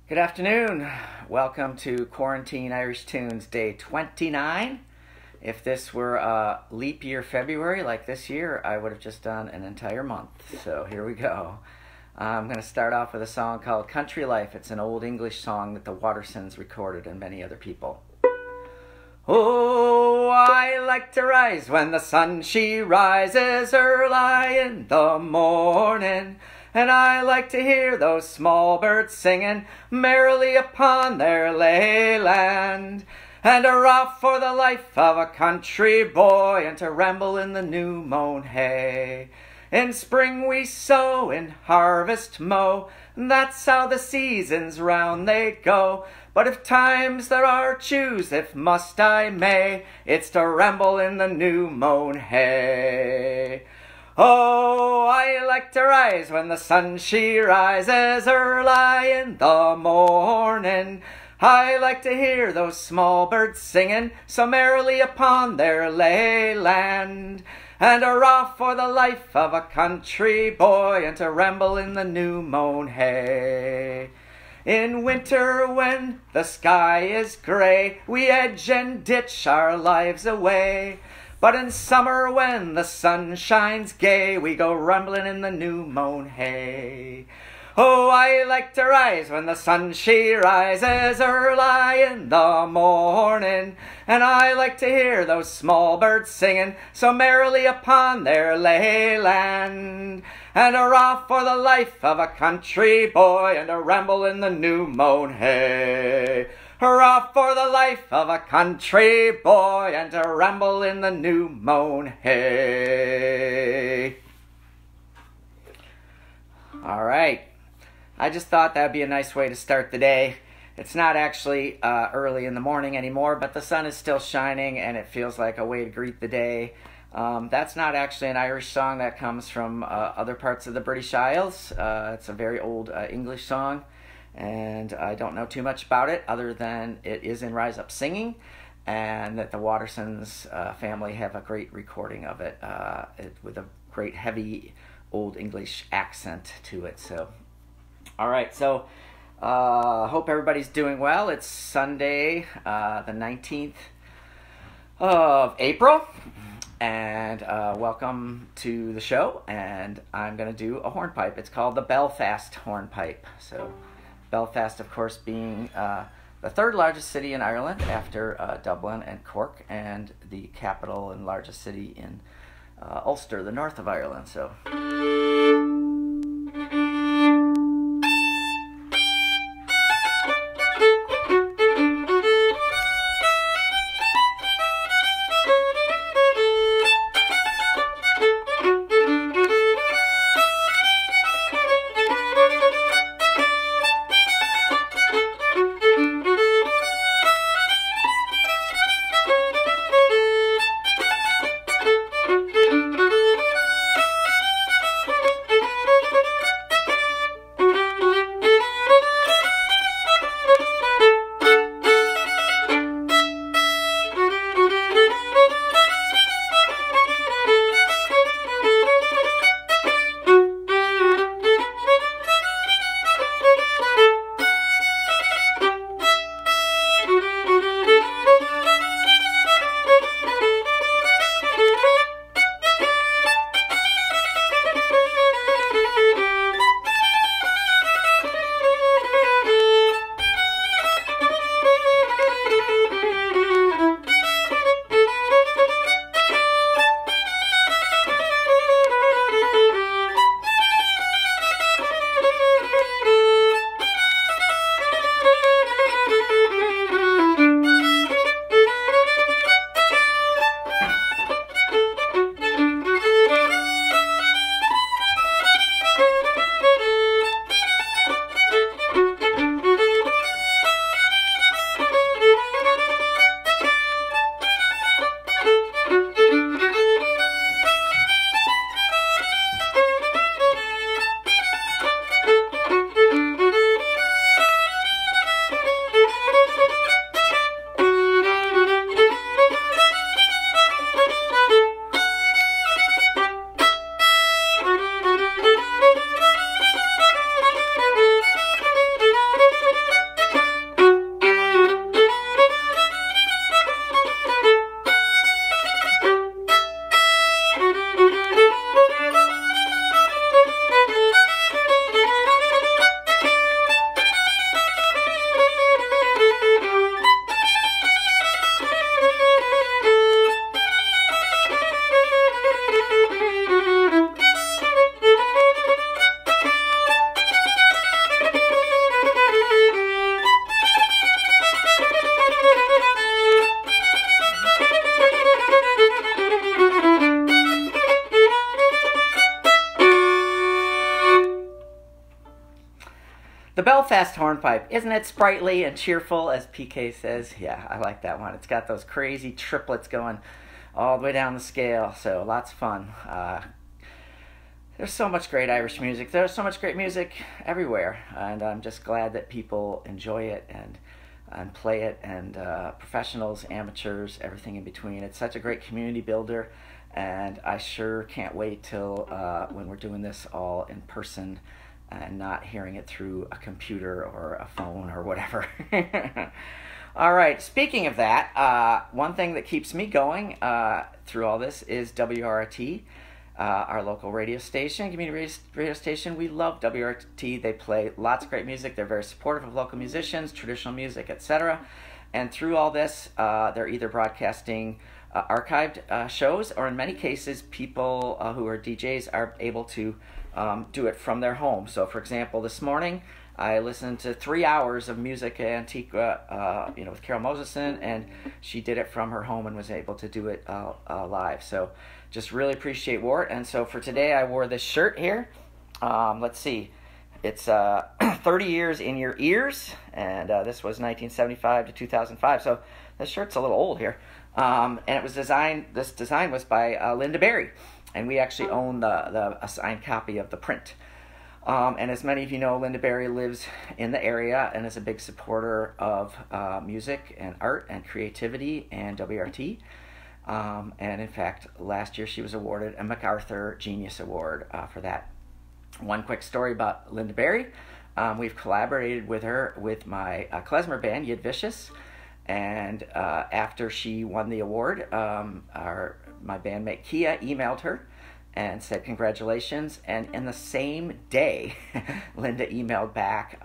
Good afternoon. Welcome to Quarantine Irish Tunes Day 29. If this were a leap year February like this year, I would have just done an entire month. So here we go. I'm going to start off with a song called Country Life. It's an old English song that the Watersons recorded and many other people. Oh, I like to rise when the sun she rises early in the morning. And I like to hear those small birds singing merrily upon their leyland. And are off for the life of a country boy, and to ramble in the new mown hay. In spring we sow, in harvest mow, that's how the seasons round they go. But if times there are, choose if must I may, it's to ramble in the new mown hay. Oh, I like to rise when the sun she rises early in the morning. I like to hear those small birds singing so merrily upon their leyland. And are off for the life of a country boy, and to ramble in the new mown hay. In winter when the sky is grey, we edge and ditch our lives away. But in summer when the sun shines gay, we go rumbling in the new mown hay. Oh, I like to rise when the sun she rises early in the morning. And I like to hear those small birds singing so merrily upon their leyland. And are off for the life of a country boy, and a ramble in the new mown hay. Hurrah for the life of a country boy, and to ramble in the new mown hay. All right. I just thought that would be a nice way to start the day. It's not actually early in the morning anymore, but the sun is still shining, and it feels like a way to greet the day. That's not actually an Irish song. That comes from other parts of the British Isles. It's a very old English song, and I don't know too much about it other than it is in Rise Up Singing, and that the Watersons family have a great recording of it, with a great heavy old English accent to it. So, all right, so hope everybody's doing well. It's Sunday, the 19th of April, and welcome to the show. And I'm going to do a hornpipe. It's called the Belfast Hornpipe. So Belfast, of course, being the third largest city in Ireland after Dublin and Cork, and the capital and largest city in Ulster, the north of Ireland. So The Belfast Hornpipe, isn't it sprightly and cheerful, as PK says? Yeah, I like that one. It's got those crazy triplets going all the way down the scale, so lots of fun. There's so much great Irish music. There's so much great music everywhere, and I'm just glad that people enjoy it and play it, and professionals, amateurs, everything in between. It's such a great community builder, and I sure can't wait till when we're doing this all in person and not hearing it through a computer or a phone or whatever. All right, speaking of that, one thing that keeps me going through all this is WRT, our local radio station, community radio station. We love WRT. They play lots of great music. They're very supportive of local musicians, traditional music, etc. And through all this, they're either broadcasting archived shows, or in many cases, people who are DJs are able to do it from their home. So, for example, this morning I listened to 3 hours of Music Antiqua, with Carol Moseson, and she did it from her home and was able to do it live. So, just really appreciate Wart. And so for today, I wore this shirt here. Let's see, it's 30 years in your ears, and this was 1975 to 2005. So this shirt's a little old here, and it was designed. This design was by Linda Berry. And we actually own a signed copy of the print. And as many of you know, Linda Berry lives in the area and is a big supporter of music and art and creativity and WRT. And in fact, last year she was awarded a MacArthur Genius Award for that. One quick story about Linda Berry. We've collaborated with her with my klezmer band, Yid Vicious. And after she won the award, my bandmate Kia emailed her and said congratulations, and in the same day Linda emailed back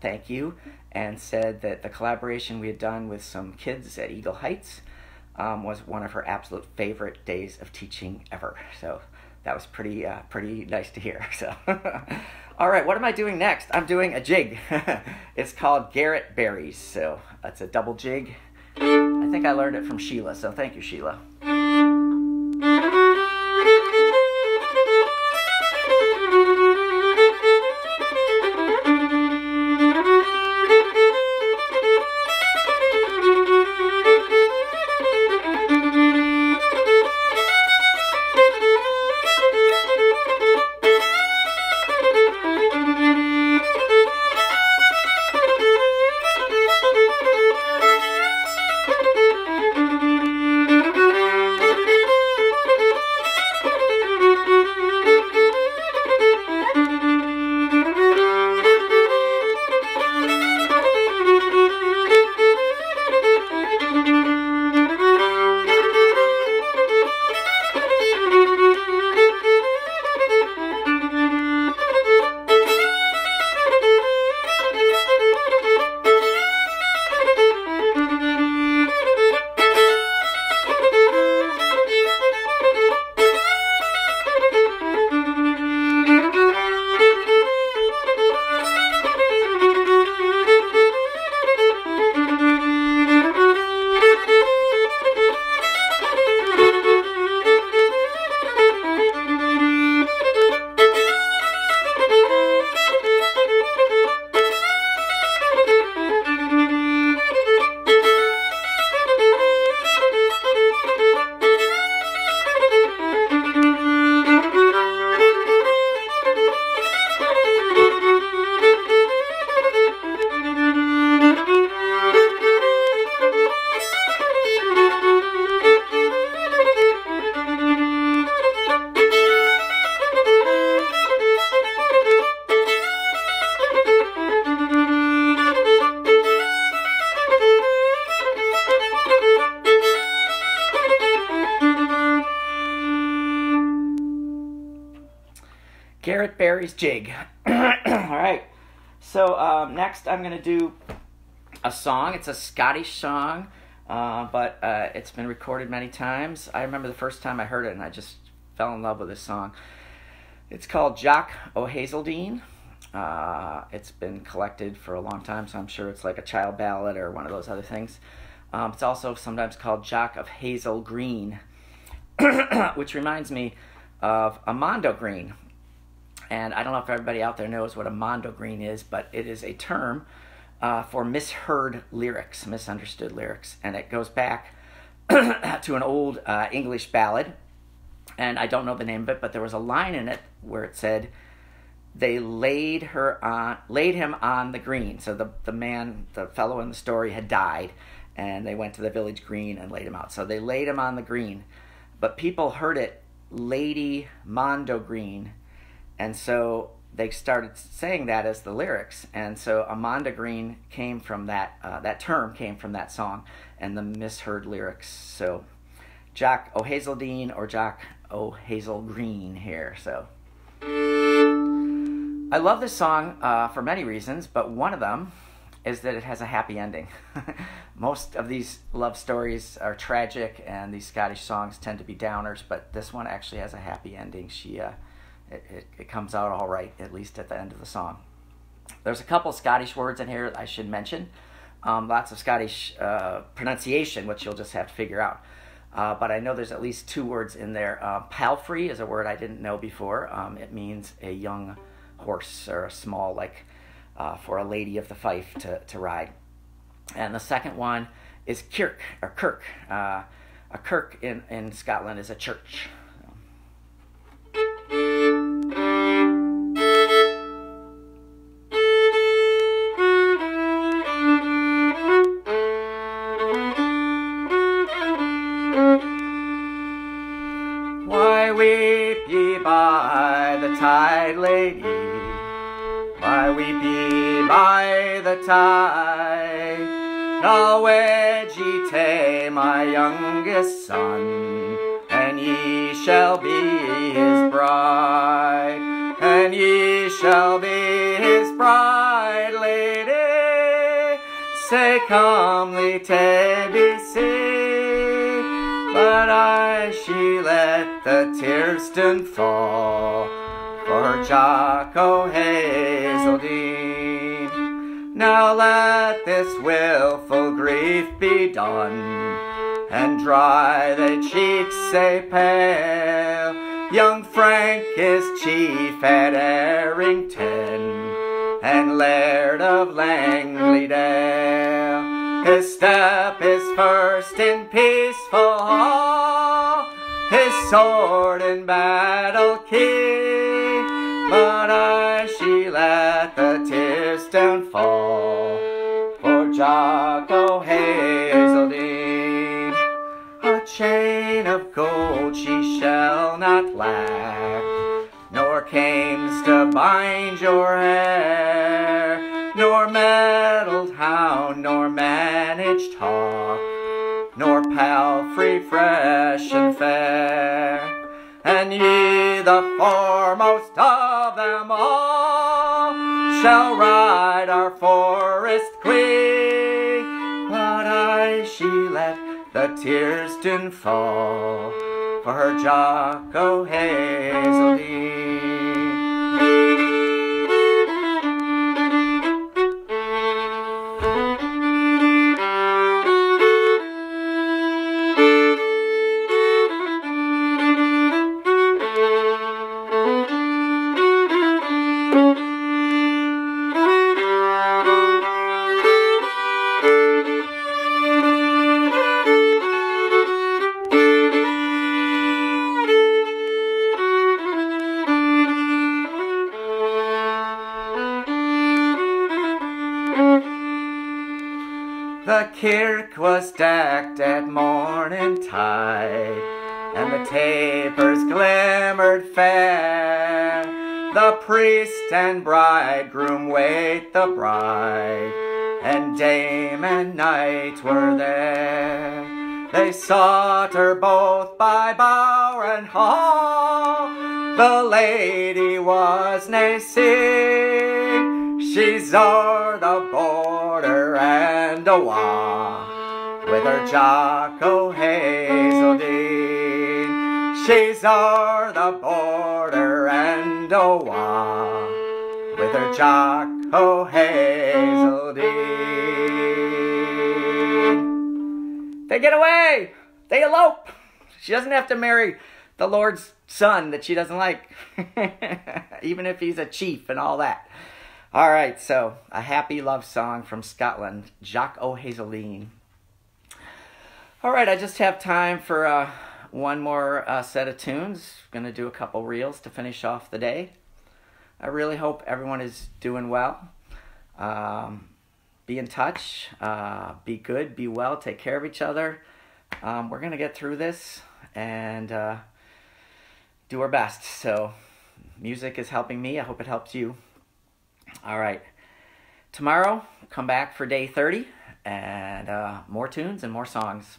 thank you, and said that the collaboration we had done with some kids at Eagle Heights was one of her absolute favorite days of teaching ever. So that was pretty nice to hear. So all right, what am I doing next? I'm doing a jig. It's called Garrett Berries, so that's a double jig. I think I learned it from Sheila, so thank you, Sheila. Garrett Berry's jig. All right. So next I'm going to do a song. It's a Scottish song, but it's been recorded many times. I remember the first time I heard it, and I just fell in love with this song. It's called Jock O'Hazeldean. It's been collected for a long time, so I'm sure it's like a child ballad or one of those other things. It's also sometimes called Jock of Hazel Green, which reminds me of Amando Green, And I don't know if everybody out there knows what a mondogreen is, but it is a term for misheard lyrics, misunderstood lyrics. And it goes back to an old English ballad. And I don't know the name of it, but there was a line in it where it said, they laid him on the green. So the fellow in the story had died, and they went to the village green and laid him out. So they laid him on the green, but people heard it Lady Mondogreen, and so they started saying that as the lyrics. And so a mondogreen came from that. That term came from that song and the misheard lyrics. So Jock O'Hazeldean or Jock O'Hazelgreen here. So I love this song for many reasons, but one of them is that it has a happy ending. Most of these love stories are tragic, and these Scottish songs tend to be downers, but this one actually has a happy ending. It comes out all right, at least at the end of the song. There's a couple Scottish words in here I should mention. Lots of Scottish pronunciation, which you'll just have to figure out. But I know there's at least 2 words in there. Palfrey is a word I didn't know before. It means a young horse, or a small, like for a lady of the fife to ride. And the second one is kirk, or kirk. A kirk in Scotland is a church. Why weep ye by the tide, lady? Why weep ye by the tide? Now wed ye tae my youngest son, and ye shall be his bride, and ye shall be his bride, lady. Say comely tae be seen, but she let the tears down fall for Jock O'Hazeldean. Now let this wilful grief be done, and dry the cheeks say pale. Young Frank is chief at Errington, and Laird of Langley-dale. His step is first in peaceful hall, his sword in battle keen, but she let the tears down fall for Jock O'Hazeldean. A chain of gold she shall not lack, nor canes to bind your hair, nor mettled hound, nor managed hawk, nor palfrey fresh and fair. And ye, the foremost of them all, shall ride our forest queen, but she let the tears down fall for her Jock O'Hazeldean. The kirk was decked at morning tide, and the tapers glimmered fair. The priest and bridegroom wait the bride, and dame and knight were there. They sought her both by bower and hall. The lady was nae sick, she's o'er the border and awa, with her Jock O'Hazeldean. She's o'er the border and awa, with her Jock O'Hazeldean. They get away! They elope! She doesn't have to marry the Lord's son that she doesn't like, even if he's a chief and all that. All right, so a happy love song from Scotland, Jock O'Hazeldean. All right, I just have time for one more set of tunes. Going to do a couple reels to finish off the day. I really hope everyone is doing well. Be in touch. Be good. Be well. Take care of each other. We're going to get through this and do our best. So music is helping me. I hope it helps you. All right. Tomorrow, come back for day 30 and more tunes and more songs.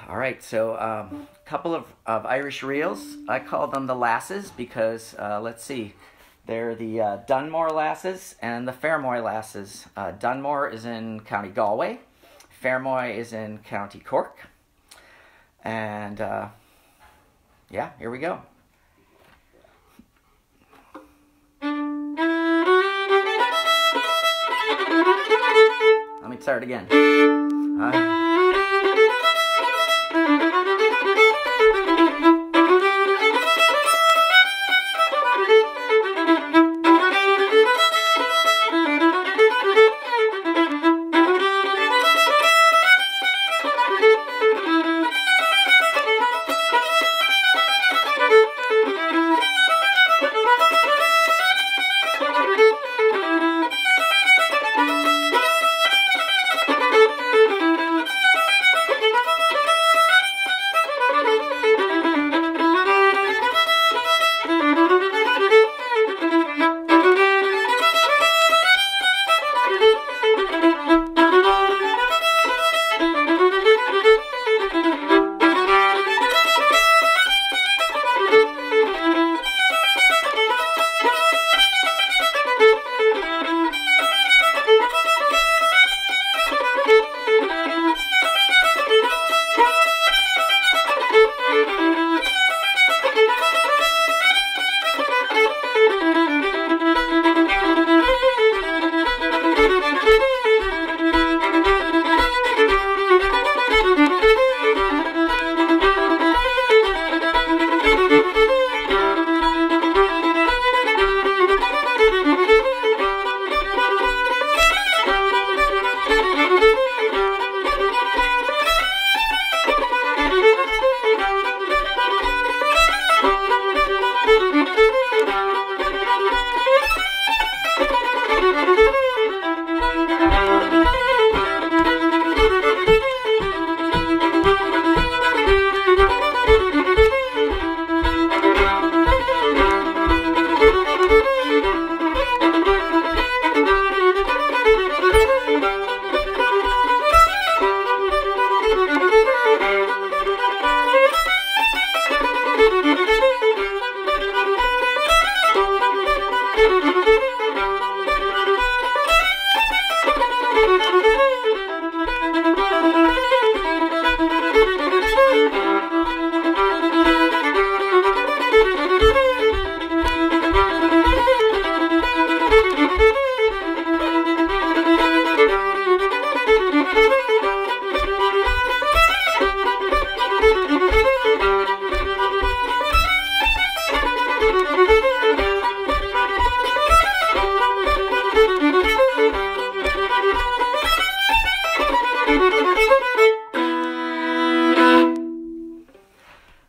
All right, so a couple of Irish reels. I call them the lasses because, let's see, they're the Dunmore lasses and the Fermoy lasses. Dunmore is in County Galway. Fermoy is in County Cork. And, yeah, here we go. Let me start again.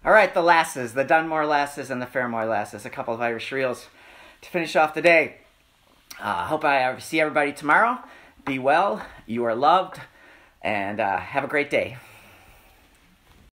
All right, the lasses, the Dunmore lasses and the Fermoy lasses, a couple of Irish reels to finish off the day. Hope I see everybody tomorrow. Be well, you are loved, and have a great day.